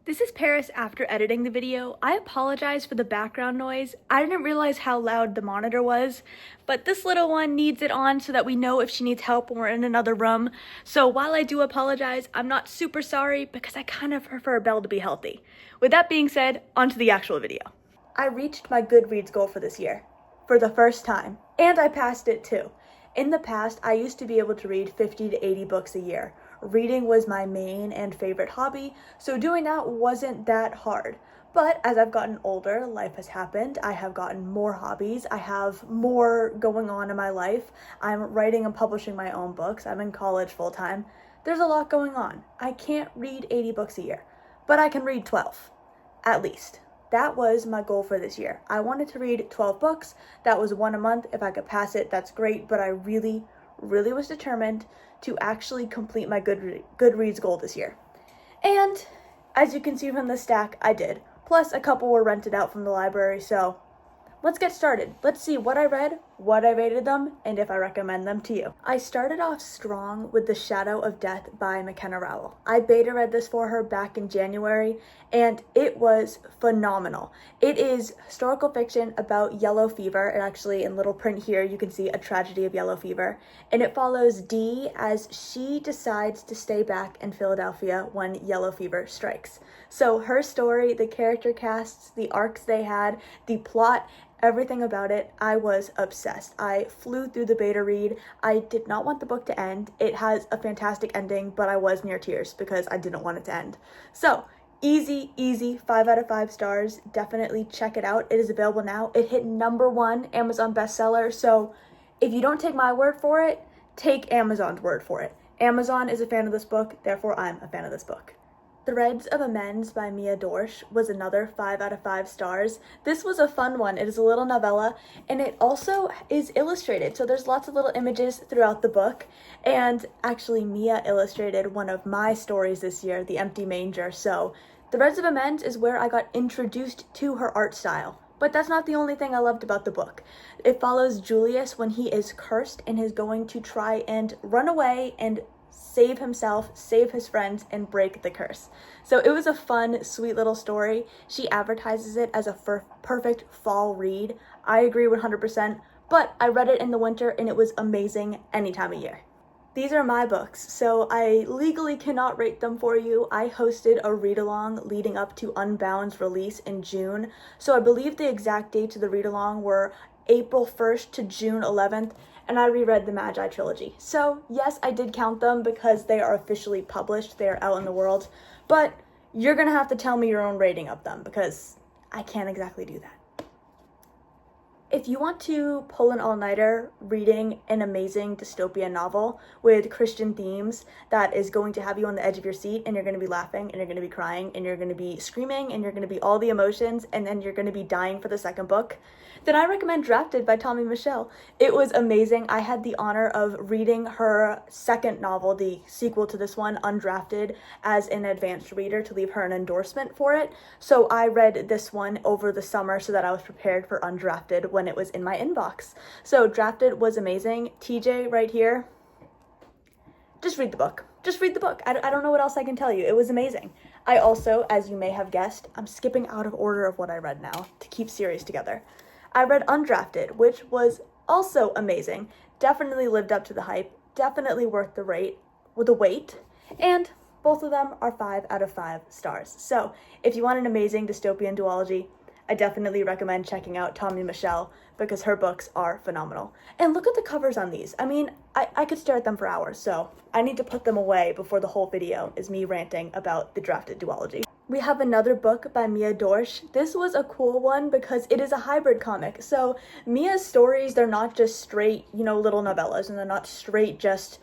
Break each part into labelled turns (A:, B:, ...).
A: This is Paris after editing the video. I apologize for the background noise. I didn't realize how loud the monitor was, but this little one needs it on so that we know if she needs help when we're in another room. So while I do apologize, I'm not super sorry because I kind of prefer Belle to be healthy. With that being said, on to the actual video. I reached my Goodreads goal for this year, for the first time, and I passed it too. In the past, I used to be able to read 50 to 80 books a year. Reading was my main and favorite hobby, so doing that wasn't that hard. But as I've gotten older, life has happened. I have gotten more hobbies. I have more going on in my life. I'm writing and publishing my own books. I'm in college full time. There's a lot going on. I can't read 80 books a year, but I can read 12, at least. That was my goal for this year. I wanted to read 12 books. That was one a month. If I could pass it, that's great, but I really was determined to actually complete my Goodreads goal this year. And as you can see from the stack, I did. Plus, a couple were rented out from the library, so let's get started. Let's see what I read, what I rated them, and if I recommend them to you. I started off strong with The Shadow of Death by McKenna Rowell. I beta read this for her back in January, and it was phenomenal. It is historical fiction about yellow fever, and actually in little print here you can see a tragedy of yellow fever, and it follows Dee as she decides to stay back in Philadelphia when yellow fever strikes. So her story, the character casts, the arcs they had, the plot, everything about it, I was obsessed. I flew through the beta read. I did not want the book to end. It has a fantastic ending, but I was near tears because I didn't want it to end. So, easy, 5 out of 5 stars. Definitely check it out. It is available now. It hit #1 Amazon bestseller, so if you don't take my word for it, take Amazon's word for it. Amazon is a fan of this book, therefore I'm a fan of this book. Threads of Amends by Mia Dorsch was another 5 out of 5 stars. This was a fun one. It is a little novella, and it also is illustrated, so there's lots of little images throughout the book. And actually, Mia illustrated one of my stories this year, The Empty Manger, so Threads of Amends is where I got introduced to her art style. But that's not the only thing I loved about the book. It follows Julius when he is cursed and is going to try and run away and save himself, save his friends, and break the curse. So it was a fun, sweet little story. She advertises it as a perfect fall read. I agree 100%, but I read it in the winter and it was amazing any time of year. These are my books, so I legally cannot rate them for you. I hosted a read-along leading up to Unbound's release in June, so I believe the exact dates of the read-along were April 1st to June 11th, and I reread the Magi trilogy. So yes, I did count them because they are officially published, they are out in the world, but you're gonna have to tell me your own rating of them because I can't exactly do that. If you want to pull an all-nighter reading an amazing dystopian novel with Christian themes that is going to have you on the edge of your seat and you're going to be laughing and you're going to be crying and you're going to be screaming and you're going to be all the emotions and then you're going to be dying for the second book, then I recommend Drafted by Tommy Michelle. It was amazing. I had the honor of reading her second novel, the sequel to this one, Undrafted, as an advanced reader to leave her an endorsement for it. So I read this one over the summer so that I was prepared for Undrafted when it was in my inbox. So Drafted was amazing. TJ right here, just read the book. Just read the book. I don't know what else I can tell you. It was amazing. I also, as you may have guessed, I'm skipping out of order of what I read now to keep series together. I read Undrafted, which was also amazing. Definitely lived up to the hype. Definitely worth the wait. And both of them are 5 out of 5 stars. So if you want an amazing dystopian duology, I definitely recommend checking out Tommy Michelle because her books are phenomenal. And look at the covers on these. I mean, I could stare at them for hours, so I need to put them away before the whole video is me ranting about the Drafted duology. We have another book by Mia Dorsch. This was a cool one because it is a hybrid comic. So Mia's stories, they're not just straight, little novellas, and they're not straight just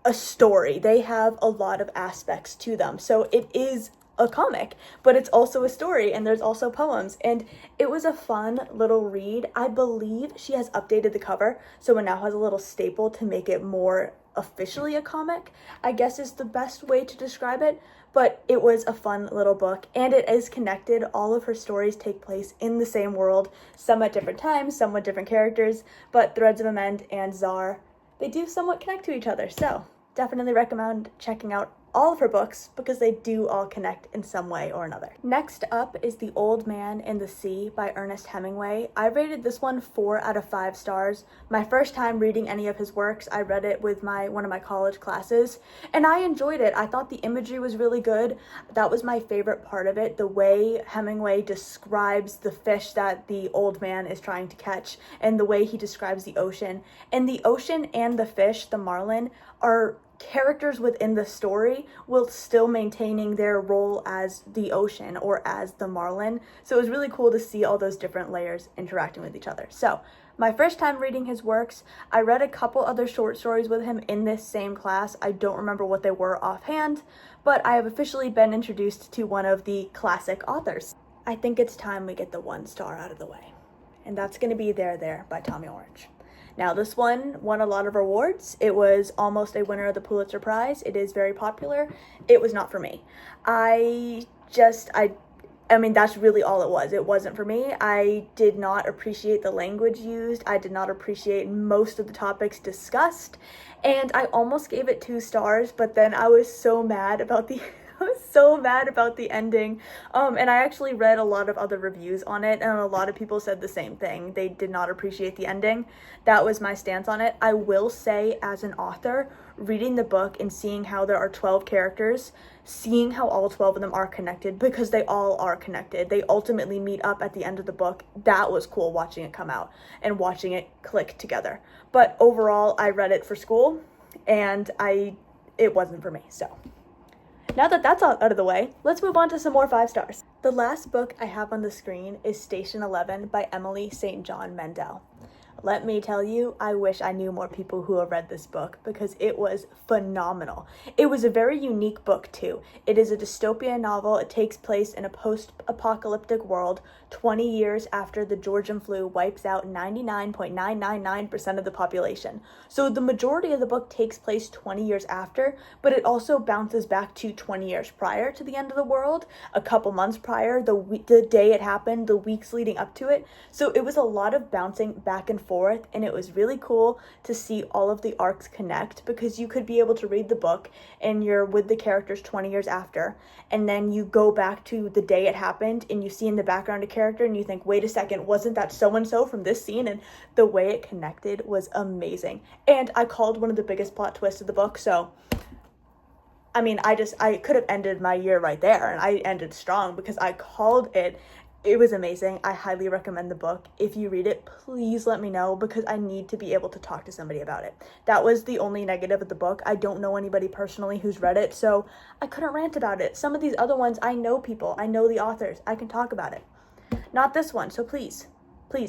A: a story. They have a lot of aspects to them. So it is a comic, but it's also a story, and there's also poems, and it was a fun little read. I believe she has updated the cover, so it now has a little staple to make it more officially a comic, I guess is the best way to describe it, but it was a fun little book, and it is connected. All of her stories take place in the same world, some at different times, some with different characters, but Threads of Amend and Czar, they do somewhat connect to each other, so definitely recommend checking out all of her books because they do all connect in some way or another. Next up is The Old Man and the Sea by Ernest Hemingway. I rated this one 4 out of 5 stars. My first time reading any of his works, I read it with one of my college classes, and I enjoyed it. I thought the imagery was really good. That was my favorite part of it, the way Hemingway describes the fish that the old man is trying to catch, and the way he describes the ocean. And the ocean and the fish, the marlin, are characters within the story while still maintaining their role as the ocean or as the marlin. So it was really cool to see all those different layers interacting with each other. So my first time reading his works, I read a couple other short stories with him in this same class. I don't remember what they were offhand, but I have officially been introduced to one of the classic authors. I think it's time we get the 1 star out of the way, and that's going to be There by Tommy Orange. Now, this one won a lot of awards. It was almost a winner of the Pulitzer Prize. It is very popular. It was not for me. I mean, that's really all it was. It wasn't for me. I did not appreciate the language used. I did not appreciate most of the topics discussed. And I almost gave it 2 stars, but then I was so mad about the ending. And I actually read a lot of other reviews on it, and a lot of people said the same thing. They did not appreciate the ending. That was my stance on it. I will say, as an author, reading the book and seeing how there are 12 characters, seeing how all 12 of them are connected, because they all are connected. They ultimately meet up at the end of the book. That was cool, watching it come out and watching it click together. But overall, I read it for school, and it wasn't for me, so. Now that that's all out of the way, let's move on to some more 5 stars. The last book I have on the screen is Station 11 by Emily St. John Mandel. Let me tell you, I wish I knew more people who have read this book because it was phenomenal. It was a very unique book too. It is a dystopian novel. It takes place in a post-apocalyptic world 20 years after the Georgian flu wipes out 99.999% of the population. So the majority of the book takes place 20 years after, but it also bounces back to 20 years prior to the end of the world, a couple months prior, the day it happened, the weeks leading up to it. So it was a lot of bouncing back and forth, and it was really cool to see all of the arcs connect, because you could be able to read the book and you're with the characters 20 years after, and then you go back to the day it happened and you see in the background a character and you think, wait a second, wasn't that so-and-so from this scene? And the way it connected was amazing. And I called one of the biggest plot twists of the book, so I mean, I could have ended my year right there, and I ended strong because I called it. It was amazing. I highly recommend the book. If you read it, please let me know, because I need to be able to talk to somebody about it. That was the only negative of the book. I don't know anybody personally who's read it, so I couldn't rant about it. Some of these other ones, I know people. I know the authors. I can talk about it. Not this one, so please,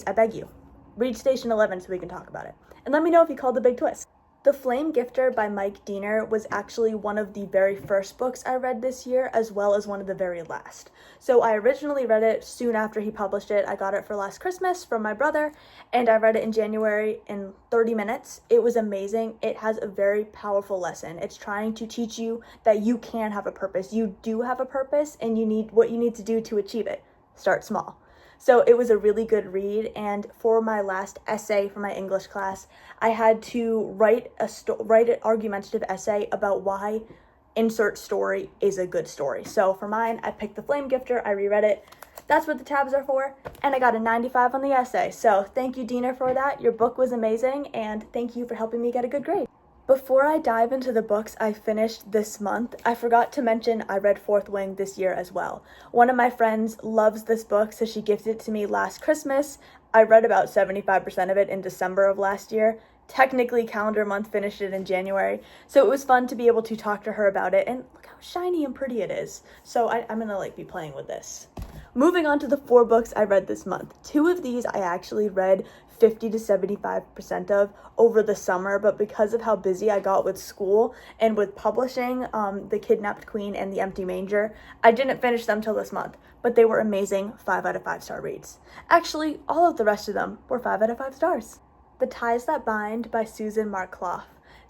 A: I beg you, read Station 11 so we can talk about it. And let me know if you called the big twist. The Flame Gifter by Mike Diener was actually one of the very first books I read this year, as well as one of the very last. So I originally read it soon after he published it. I got it for last Christmas from my brother, and I read it in January in 30 minutes. It was amazing. It has a very powerful lesson. It's trying to teach you that you can have a purpose. You do have a purpose, and what you need to do to achieve it. Start small. So it was a really good read, and for my last essay for my English class, I had to write an argumentative essay about why insert story is a good story. So for mine, I picked The Flame Gifter, I reread it. That's what the tabs are for, and I got a 95 on the essay. So thank you, Diener, for that. Your book was amazing, and thank you for helping me get a good grade. Before I dive into the books I finished this month, I forgot to mention I read Fourth Wing this year as well. One of my friends loves this book, so she gifted it to me last Christmas. I read about 75% of it in December of last year. Technically, calendar month finished it in January, so it was fun to be able to talk to her about it, and look how shiny and pretty it is. So I'm gonna be playing with this. Moving on to the 4 books I read this month. 2 of these I actually read 50 to 75% of over the summer, but because of how busy I got with school and with publishing The Kidnapped Queen and The Empty Manger, I didn't finish them till this month, but they were amazing 5 out of 5 star reads. Actually, all of the rest of them were 5 out of 5 stars. The Ties That Bind by Susan Markloff.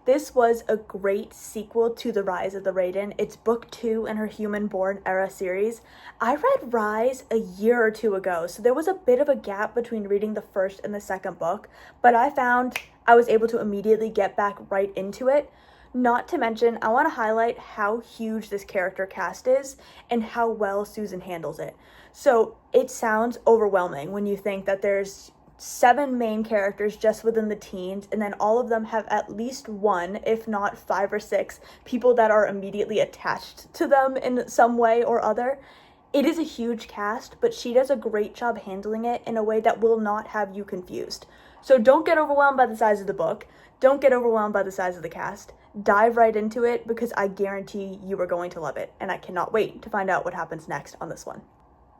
A: This was a great sequel to The Rise of the Raiden. It's book 2 in her Human-Born era series. I read Rise a year or 2 ago, so there was a bit of a gap between reading the first and the second book, but I found I was able to immediately get back right into it. Not to mention, I want to highlight how huge this character cast is and how well Susan handles it. So it sounds overwhelming when you think that there's 7 main characters just within the teens, and then all of them have at least one, if not 5 or 6, people that are immediately attached to them in some way or other. It is a huge cast, but she does a great job handling it in a way that will not have you confused. So don't get overwhelmed by the size of the book. Don't get overwhelmed by the size of the cast. Dive right into it, because I guarantee you are going to love it, and I cannot wait to find out what happens next on this one.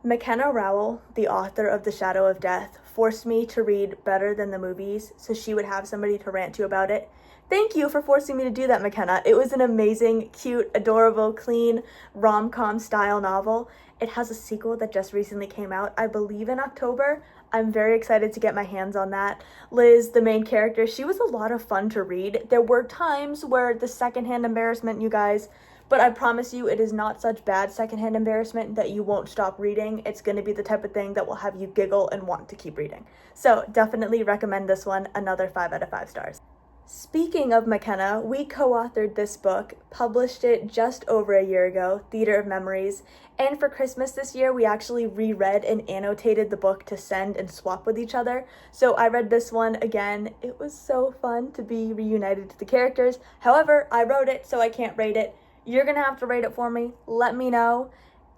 A: McKenna Rowell, the author of The Shadow of Death, forced me to read Better Than the Movies so she would have somebody to rant to about it. Thank you for forcing me to do that, McKenna. It was an amazing, cute, adorable, clean, rom-com style novel. It has a sequel that just recently came out, I believe in October. I'm very excited to get my hands on that. Liz, the main character, she was a lot of fun to read. There were times where the secondhand embarrassment, you guys, but I promise you it is not such bad secondhand embarrassment that you won't stop reading. It's going to be the type of thing that will have you giggle and want to keep reading. So definitely recommend this one, another 5 out of 5 stars. Speaking of McKenna, we co-authored this book, published it just over a year ago, Theater of Memories, and for Christmas this year, we actually reread and annotated the book to send and swap with each other. So I read this one again. It was so fun to be reunited to the characters. However, I wrote it, so I can't rate it. You're gonna have to rate it for me. Let me know.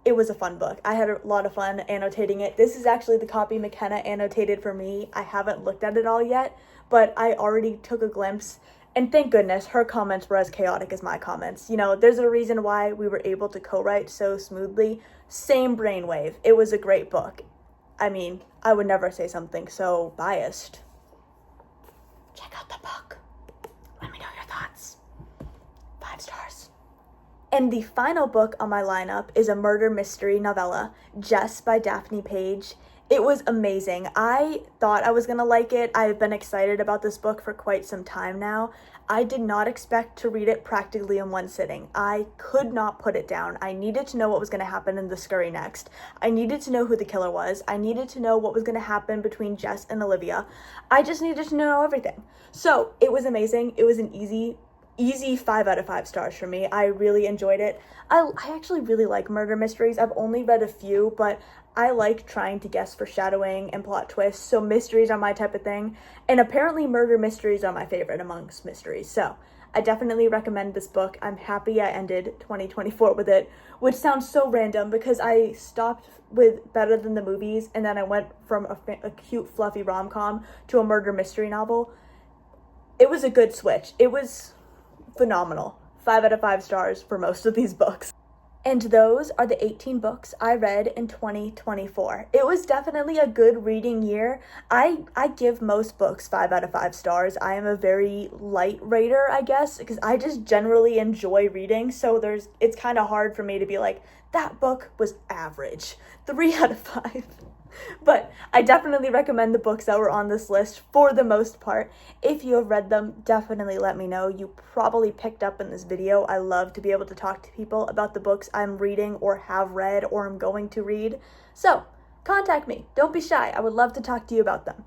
A: It was a fun book. I had a lot of fun annotating it. This is actually the copy McKenna annotated for me. I haven't looked at it all yet, but I already took a glimpse, and thank goodness her comments were as chaotic as my comments. You know, there's a reason why we were able to co-write so smoothly. Same brainwave. It was a great book. I mean, I would never say something so biased. Check out the book. Let me know your thoughts. 5 stars. And the final book on my lineup is a murder mystery novella, Jess by Daphne Page. It was amazing. I thought I was going to like it. I've been excited about this book for quite some time now. I did not expect to read it practically in one sitting. I could not put it down. I needed to know what was going to happen in the scurry next. I needed to know who the killer was. I needed to know what was going to happen between Jess and Olivia. I just needed to know everything. So it was amazing. It was an easy 5 out of 5 stars for me. I really enjoyed it. I actually really like murder mysteries. I've only read a few, but I like trying to guess foreshadowing and plot twists, so mysteries are my type of thing, and apparently murder mysteries are my favorite amongst mysteries, so I definitely recommend this book. I'm happy I ended 2024 with it, which sounds so random because I stopped with Better Than the Movies, and then I went from a cute, fluffy rom-com to a murder mystery novel. It was a good switch. It was phenomenal. 5 out of 5 stars for most of these books. And those are the 18 books I read in 2024. It was definitely a good reading year. I give most books 5 out of 5 stars. I am a very light rater, I guess, because I just generally enjoy reading. So it's kind of hard for me to be like, that book was average. 3 out of 5. But I definitely recommend the books that were on this list for the most part. If you have read them, definitely let me know. You probably picked up in this video. I love to be able to talk to people about the books I'm reading or have read or am going to read. So contact me. Don't be shy. I would love to talk to you about them.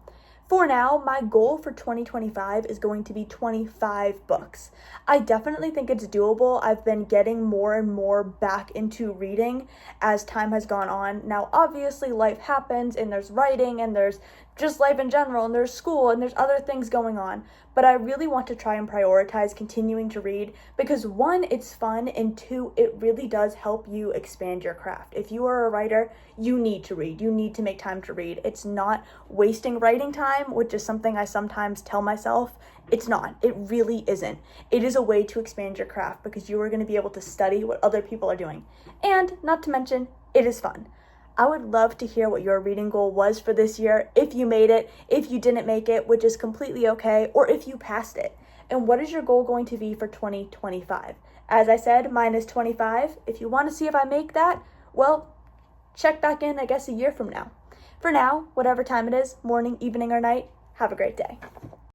A: For now, my goal for 2025 is going to be 25 books. I definitely think it's doable. I've been getting more and more back into reading as time has gone on. Now, obviously, life happens, and there's writing, and there's just life in general, and there's school, and there's other things going on. But I really want to try and prioritize continuing to read because 1, it's fun, and 2, it really does help you expand your craft. If you are a writer, you need to read. You need to make time to read. It's not wasting writing time, which is something I sometimes tell myself. It's not. It really isn't. It is a way to expand your craft because you are going to be able to study what other people are doing. And not to mention, it is fun. I would love to hear what your reading goal was for this year, if you made it, if you didn't make it, which is completely okay, or if you passed it. And what is your goal going to be for 2025? As I said, mine is 25. If you want to see if I make that, well, check back in, I guess, a year from now. For now, whatever time it is, morning, evening, or night, have a great day.